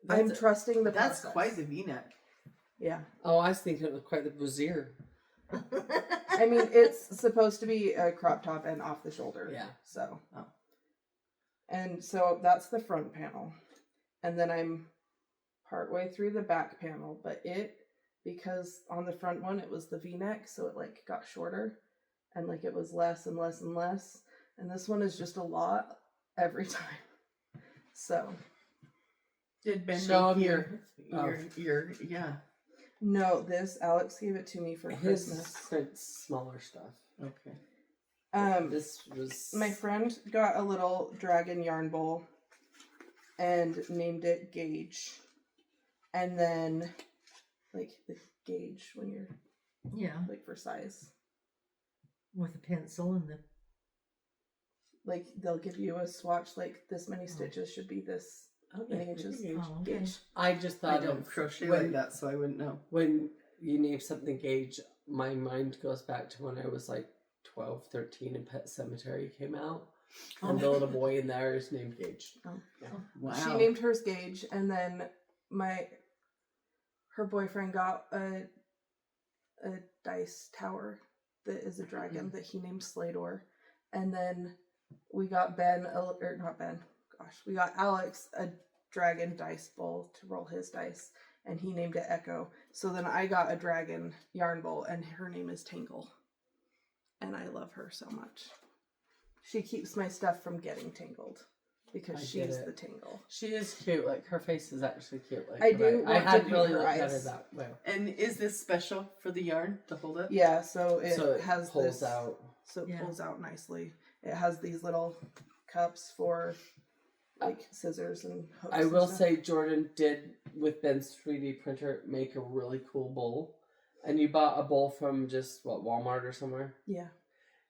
I'm trusting the That's process. quite the V-neck. Yeah. Oh, I was thinking it was quite the brassiere. I mean, it's supposed to be a crop top and off the shoulder. Yeah. So. Oh. And so that's the front panel. And then I'm partway through the back panel, but because on the front one it was the V-neck, so it like got shorter and like it was less and less and less. And this one is just a lot every time. So. Did Ben Show make him your yeah. No, Alex gave it to me for His Christmas. prints smaller stuff. Okay. This was My friend got a little dragon yarn bowl and named it Gauge. And then, like, the gauge when you're, Yeah, like, for size. with a pencil and the. Like, they'll give you a swatch, like, this many stitches should be this many inches. Oh, okay. Gauge. I just I thought don't of crochet when, like that, so I wouldn't know. when you name something Gauge, my mind goes back to when I was like 12, 13 and Pet Sematary came out. And the little boy in there is named Gauge. Oh. Yeah. Wow. She named hers Gauge, and then her boyfriend got a dice tower that is a dragon that he named Slador. And then we got we got Alex a dragon dice bowl to roll his dice, and he named it Echo. So then I got a dragon yarn bowl, and her name is Tangle. And I love her so much. She keeps my stuff from getting tangled because she's the tangle. She is cute. Like her face is actually cute. Like I do I want to hadn't be really her looked at her eyes. that way. And is this special for the yarn to hold it? Yeah, so it has pulls this out. So it pulls out nicely. It has these little cups for like scissors and hooks. I and will stuff. say Jorden did with Ben's 3D printer make a really cool bowl. And you bought a bowl from just Walmart or somewhere? Yeah.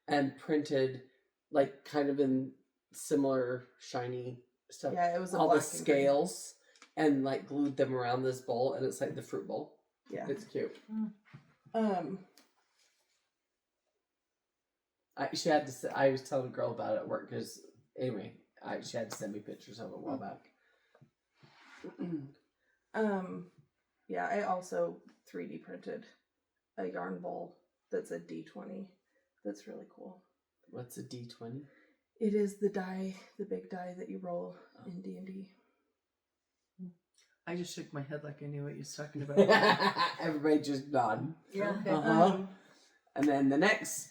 And printed like kind of in similar shiny stuff. Yeah, it was all the black and green. scales and like glued them around this bowl, and it's like the fruit bowl. Yeah. It's cute. She had to. I was telling a girl about it at work because anyway, she had to send me pictures of it a while back. Yeah, I also 3D printed a yarn bowl that's a D20. That's really cool. What's a D20? It is the die, the big die that you roll in D&D. I just shook my head like I knew what you was talking about. Everybody just nodded. Yeah. And then the next.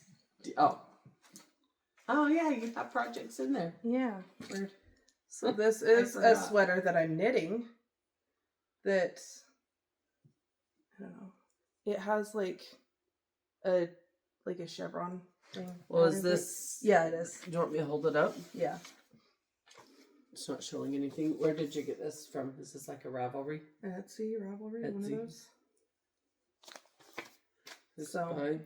Oh yeah, you have projects in there. Yeah. Weird. So this is a forgot. sweater that I'm knitting. That I don't know. It has like like a chevron thing. Well, is pattern. this? Yeah, it is. Do you want me to hold it up? Yeah. It's not showing anything. Where did you get this from? Is this like a Ravelry? Etsy, Ravelry, one of Etsy. those. It's So-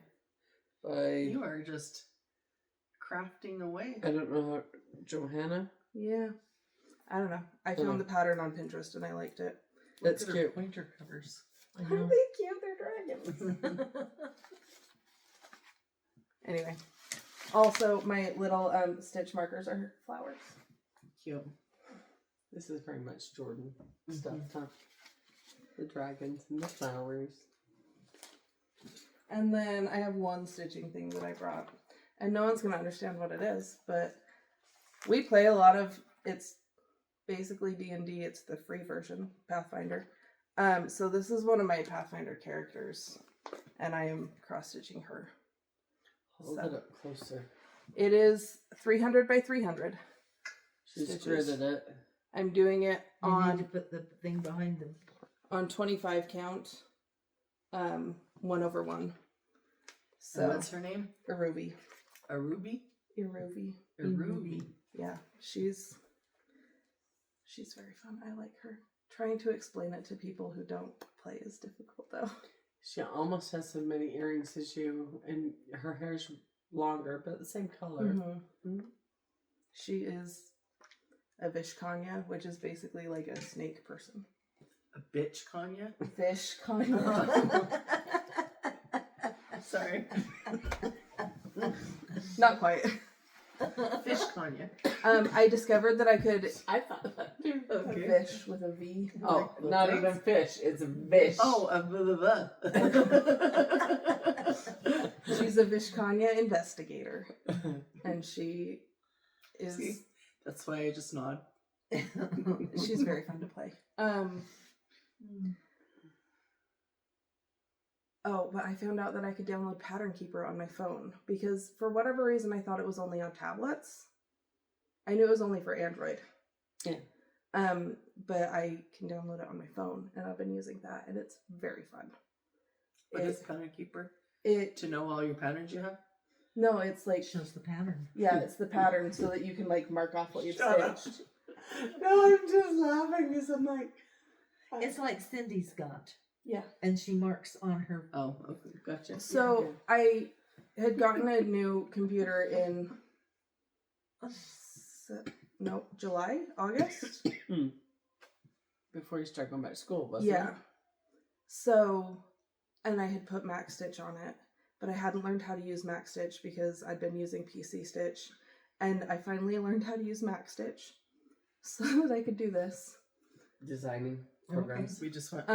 by You are just crafting away. I don't know how Johanna. Yeah. I don't know. I found the pattern on Pinterest and I liked it. That's Look at her cute. pointer covers. I Aren't know. they cute? They're dragons. Anyway. Also, my little stitch markers are flowers. Cute. This is very much Jordan stuff, huh? The dragons and the flowers. And then I have one stitching thing that I brought. And no one's going to understand what it is, but we play a lot of, it's basically D&D. It's the free version, Pathfinder. So this is one of my Pathfinder characters, and I am cross-stitching her. Hold So- it up closer. It is 300 by 300. She's stitches. gridded it. I'm doing it You need to on put the thing behind them. 25 count, 1/1. So So what's her name? Iruvi. A ruby? Iruvi. A ruby. Yeah, she's very fun. I like her. Trying to explain it to people who don't play is difficult though. She almost has as many earrings as you, and her hair's longer, but the same color. Mm-hmm. She is a Vishkanya, which is basically like a snake person. A bitch Kanya? Vishkanya. Sorry. Not quite. Fish Kanya. I discovered that I could I thought that too. Okay. fish with a V. Oh, Well, not thanks. even fish. It's a fish. Oh, a blah, blah, blah. She's a Vishkanya investigator, and she is. See? That's why I just nod. She's very fun to play. Oh, but I found out that I could download Pattern Keeper on my phone because for whatever reason I thought it was only on tablets. I knew it was only for Android. Yeah. But I can download it on my phone and I've been using that and it's very fun. What is Pattern Keeper? It To know all your patterns you have? no, it's like It shows the pattern. yeah, it's the pattern so that you can like mark off what you've Shut up. stitched. No, I'm just laughing because I'm like, It's like Cindy's got, Yeah. and she marks on her. Oh, okay. Gotcha. So I had gotten a new computer in July, August. before you start going back to school, wasn't Yeah. it? So, and I had put Max Stitch on it, but I hadn't learned how to use Max Stitch because I'd been using PC Stitch, and I finally learned how to use Max Stitch so that I could do this. Designing programs. We just went.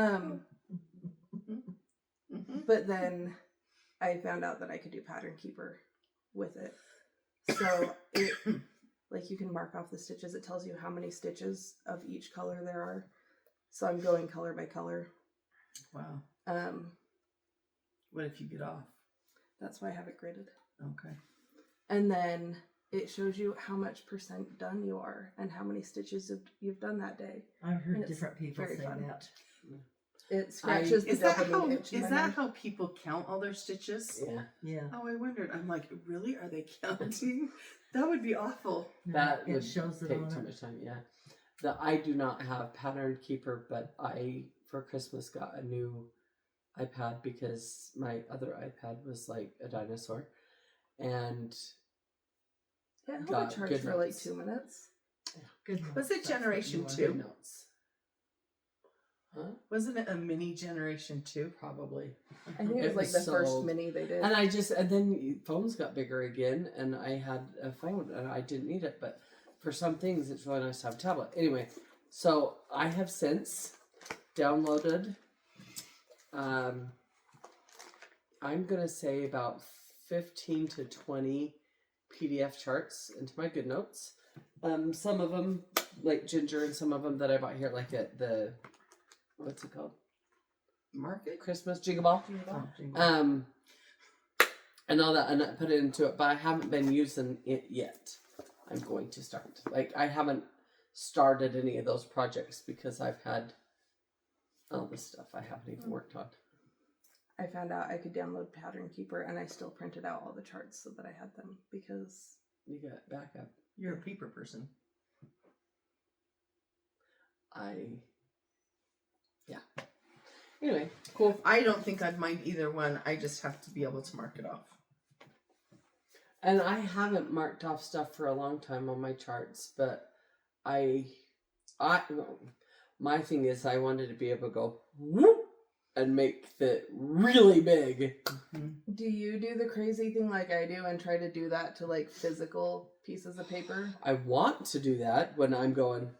But then I found out that I could do Pattern Keeper with it. So it, like you can mark off the stitches. It tells you how many stitches of each color there are. So I'm going color by color. Wow. What if you get off? That's why I have it gridded. Okay. And then it shows you how much percent done you are and how many stitches you've done that day. I've heard It's different people very say fun. that. It scratches the Is that dopamine itch in is my that mind. how people count all their stitches? Yeah. Yeah. Oh, I wondered. I'm like, really? Are they counting? That would be awful. No, That it would shows it take on too it. much time. Yeah. I do not have Pattern Keeper, but I for Christmas got a new iPad because my other iPad was like a dinosaur, and Yeah, it got only charged good for like notes. 2 minutes. Good. Was it That's what Generation you want. 2? good notes. Huh? Wasn't it a mini Generation 2? Probably. I think it It was like was the first sold. mini they did. And then phones got bigger again, and I had a phone, and I didn't need it, but for some things, it's really nice to have a tablet. Anyway, so I have since downloaded, I'm gonna say about 15 to 20 PDF charts into my GoodNotes. Some of them, like Ginger, and some of them that I bought here, like at the, what's it called? Market? Christmas Jiggle Ball. Oh, jingle. And all that, and I put it into it, but I haven't been using it yet. I'm going to start. Like, I haven't started any of those projects because I've had all the stuff I haven't even worked on. I found out I could download Pattern Keeper, and I still printed out all the charts so that I had them because You got backup. You're a paper person. Yeah. Anyway, cool. I don't think I'd mind either one. I just have to be able to mark it off. And I haven't marked off stuff for a long time on my charts, but my thing is I wanted to be able to go whoop and make it really big. Do you do the crazy thing like I do and try to do that to like physical pieces of paper? I want to do that when I'm going.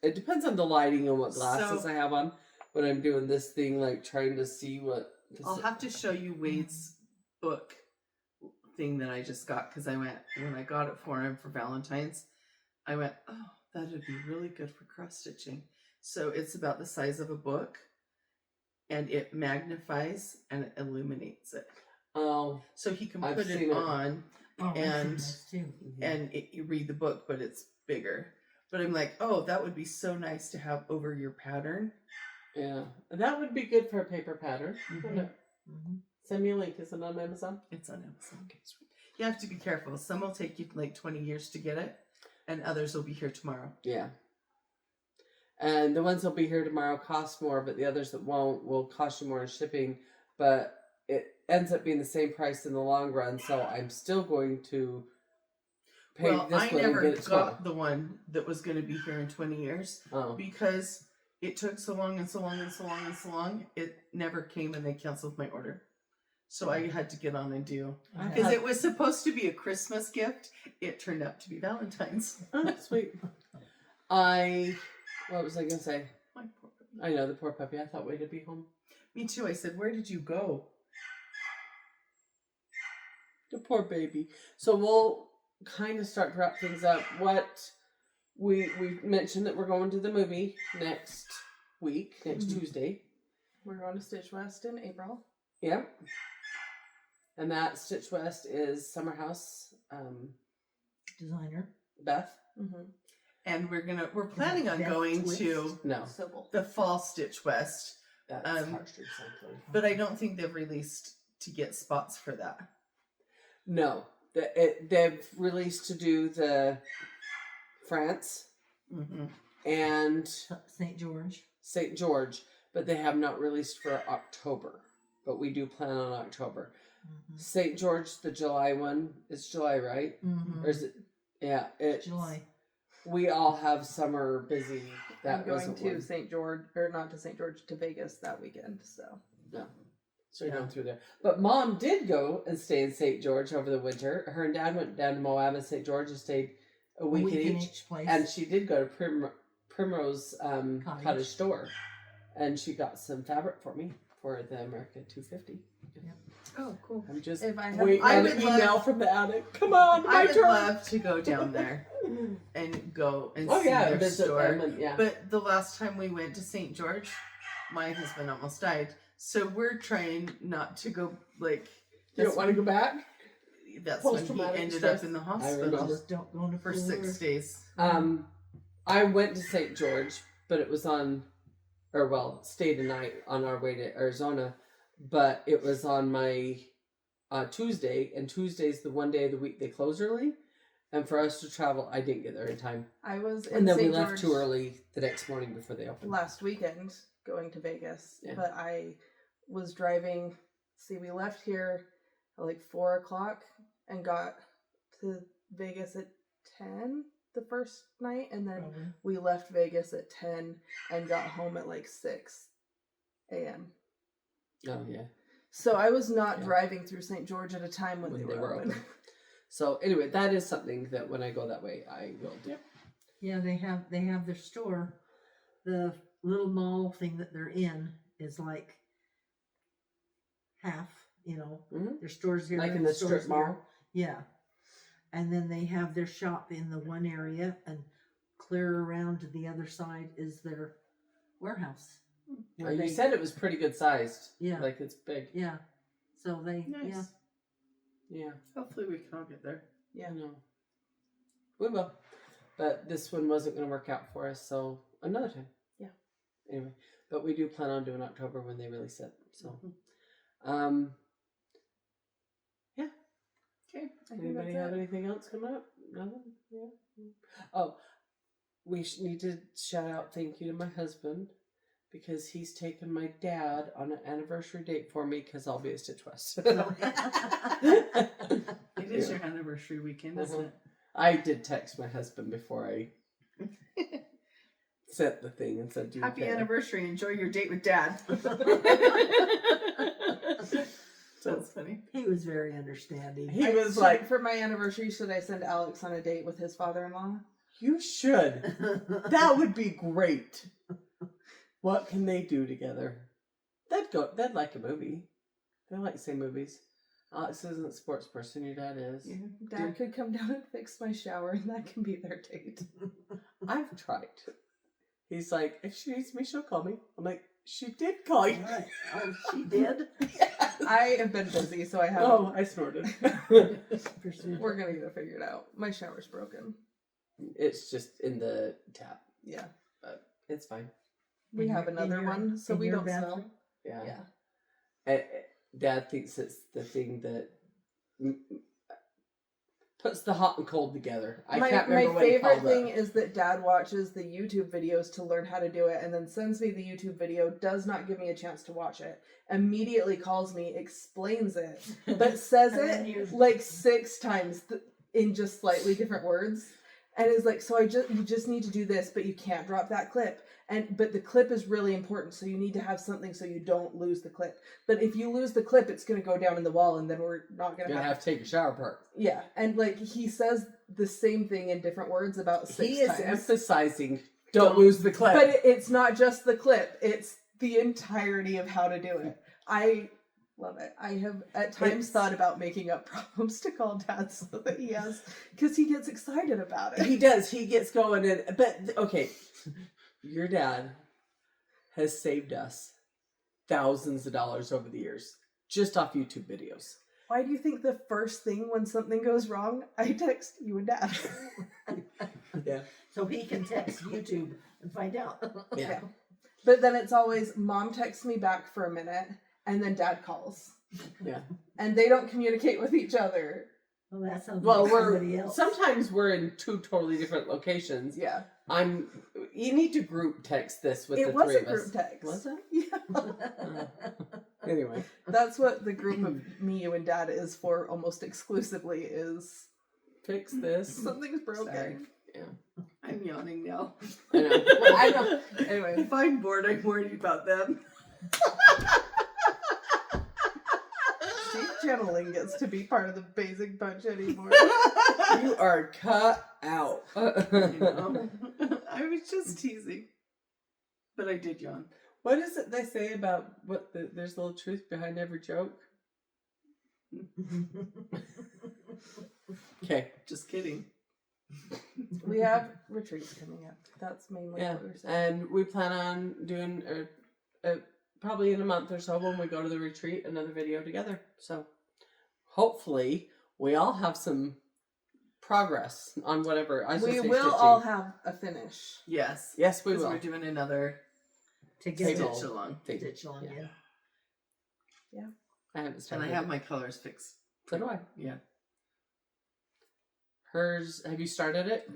It depends on the lighting and what glasses I have on. When I'm doing this thing, like trying to see what. I'll have to show you Wade's book thing that I just got because when I got it for him for Valentine's, I went, oh, that would be really good for cross stitching. So it's about the size of a book, and it magnifies and it illuminates it. Oh, so he can I've put seen it it. on and you read the book, but it's bigger. But I'm like, oh, that would be so nice to have over your pattern. yeah. That would be good for a paper pattern. Wouldn't it? Send me a link. Is it on Amazon? It's on Amazon. Okay, sweet. You have to be careful. Some will take you like 20 years to get it, and others will be here tomorrow. Yeah. And the ones that'll be here tomorrow cost more, but the others that won't will cost you more in shipping. But it ends up being the same price in the long run, so I'm still going to pay Well, this I one and never get it tomorrow. got the one that was going to be here in 20 years Oh. because it took so long and so long and so long and so long. It never came, and they canceled my order. So I had to get on and do. Because it was supposed to be a Christmas gift. It turned out to be Valentine's. Oh, sweet. What was I going to say? My poor puppy. I know, the poor puppy. I thought Wade would be home. Me too. I said, where did you go? The poor baby. So we'll kind of start to wrap things up. What we mentioned that we're going to the movie next week, next Tuesday. We're going to Stitch West in April. Yep. And that Stitch West is Summer House Designer. Beth. And we're planning on going to No, the Fall Stitch West. that's Heartstrings Sanctuary. But I don't think they've released to get spots for that. No, they've released to do the France and St. George, but they have not released for October. But we do plan on October. St. George, the July one, it's July, right? Or is it? Yeah, it's July. We all have summer busy. That I'm going wasn't to one. St. George, or not to St. George, to Vegas that weekend. So No. So we're going through there. But Mom did go and stay in St. George over the winter. Her and Dad went down to Moab and St. George and stayed a week in each place. And she did go to Primrose Cottage store. And she got some fabric for me for the America 250. Oh, cool. I'm just if I waiting have, on an email from the attic. Come on, I my would turn. love to go down there and go and see their visit store. them and, yeah. But the last time we went to St. George, my husband almost died. So we're trying not to go, like... You don't want to go back? That's when he Post-traumatic ended stress. up in the I hospital remember. Don't go into for 6 days. I went to St. George, but it was stayed a night on our way to Arizona, but it was on my Tuesday, and Tuesday's the one day of the week they close early, and for us to travel, I didn't get there in time. I was in And then we St. left George too early the next morning before they opened. last weekend going to Vegas, Yeah. but I was driving. See, we left here at like 4:00 and got to Vegas at 10 the first night, and then we left Vegas at 10 and got home at like 6 a.m. Oh, yeah. So I was not driving through St. George at a time when they were open. So anyway, that is something that when I go that way, I will do. Yeah, they have their store. The little mall thing that they're in is like half, their stores here. Like in the strip mall? Yeah. And then they have their shop in the one area, and clear around to the other side is their warehouse. You said it was pretty good sized. Yeah. Like it's big. Yeah. So they, Nice. Yeah. Hopefully we can all get there. Yeah. No. We will. But this one wasn't going to work out for us, so another time. Yeah. Anyway, but we do plan on doing October when they release it. So, Yeah. Okay. Anybody have anything else coming up? Nothing? Yeah. Oh, we need to shout out thank you to my husband because he's taken my dad on an anniversary date for me because I'll be a Stitch West. It is your anniversary weekend, isn't it? I did text my husband before I sent the thing and said, Happy anniversary. Enjoy your date with Dad. That's funny. He was very understanding. He was like, for my anniversary, should I send Alex on a date with his father-in-law? you should. That would be great. What can they do together? They'd like a movie. They like the same movies. Alex isn't a sports person. Your dad is. Yeah. Dad could come down and fix my shower, and that can be their date. I've tried. He's like, if she needs me, she'll call me. I'm like, she did call you. Oh, she did? Yes. I have been busy, so I haven't. Oh, I snorted. We're gonna get it figured out. My shower's broken. It's just in the tap. Yeah. But it's fine. We In have your- another in your- one, so in we your don't smell. bathroom? Yeah. Yeah. Dad thinks it's the thing that puts the hot and cold together. I can't remember my what he favorite called thing it. is that Dad watches the YouTube videos to learn how to do it and then sends me the YouTube video, does not give me a chance to watch it, immediately calls me, explains it, but says And then it you- like 6 times in just slightly different words. And is like, so you just need to do this, but you can't drop that clip. But the clip is really important, so you need to have something so you don't lose the clip. But if you lose the clip, it's going to go down in the wall, and then we're not going You're to gonna have to take a shower part. Yeah, and like he says the same thing in different words about 6 He is times. emphasizing, don't lose the clip. But it's not just the clip; it's the entirety of how to do it. I love it. I have at times thought about making up problems to call Dad so that he has, because he gets excited about it. He does. He gets going. But okay, your dad has saved us thousands of dollars over the years just off YouTube videos. Why do you think the first thing when something goes wrong, I text you and Dad? Yeah. So he can text YouTube and find out. Yeah. But then it's always Mom texts me back for a minute, and then Dad calls. Yeah. And they don't communicate with each other. Well, that sounds Well, like somebody else. sometimes we're in 2 totally different locations. Yeah. You need to group text this with It the was 3 a of us. group text. Was it? Yeah. Anyway. That's what the group of me, you, and Dad is for almost exclusively is Fix this. something's broken. Sorry. Yeah. I'm yawning now. I know. I know. Anyway, If I'm bored, I'm worried about them. see if Janalyn gets to be part of the basic bunch anymore. You are cut out. I was just teasing. But I did yawn. What is it they say about there's a little truth behind every joke? Okay. Just kidding. We have retreats coming up. That's mainly Yeah. what we're saying. And we plan on doing probably in a month or so when we go to the retreat another video together. So hopefully we all have some progress on whatever. We will all have a finish. Yes. Yes, we Because will. we're doing another Together. stitch along. Stitch along, Yeah. yeah. I haven't And started. I have my colors fixed. So do I. Yeah. Hers, have you started it?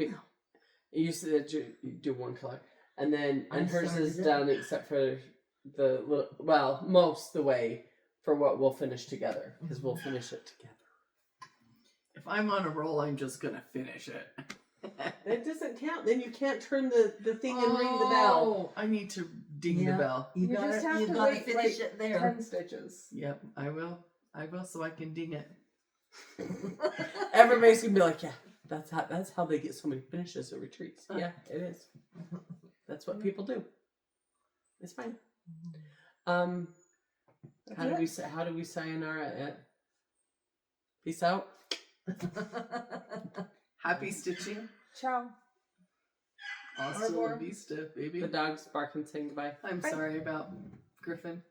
You said you do one color. And then, I and hers started is it. done except for the little, well, most the way for what we'll finish together. Because we'll finish it together. If I'm on a roll, I'm just going to finish it. It doesn't count. Then you can't turn the thing and ring the bell. I need to ding Yeah. the bell. You You just have you to gotta wait, finish like, it there. 10 stitches. Yep, I will. I will, so I can ding it. Everybody's gonna be like, yeah, that's how they get so many finishes at retreats. Yeah, it is. That's what people do. It's fine. How do we sayonara it? Peace out. Happy stitching. Ciao. Hasta la vista, baby. The dog's barking saying goodbye. I'm sorry about Griffin.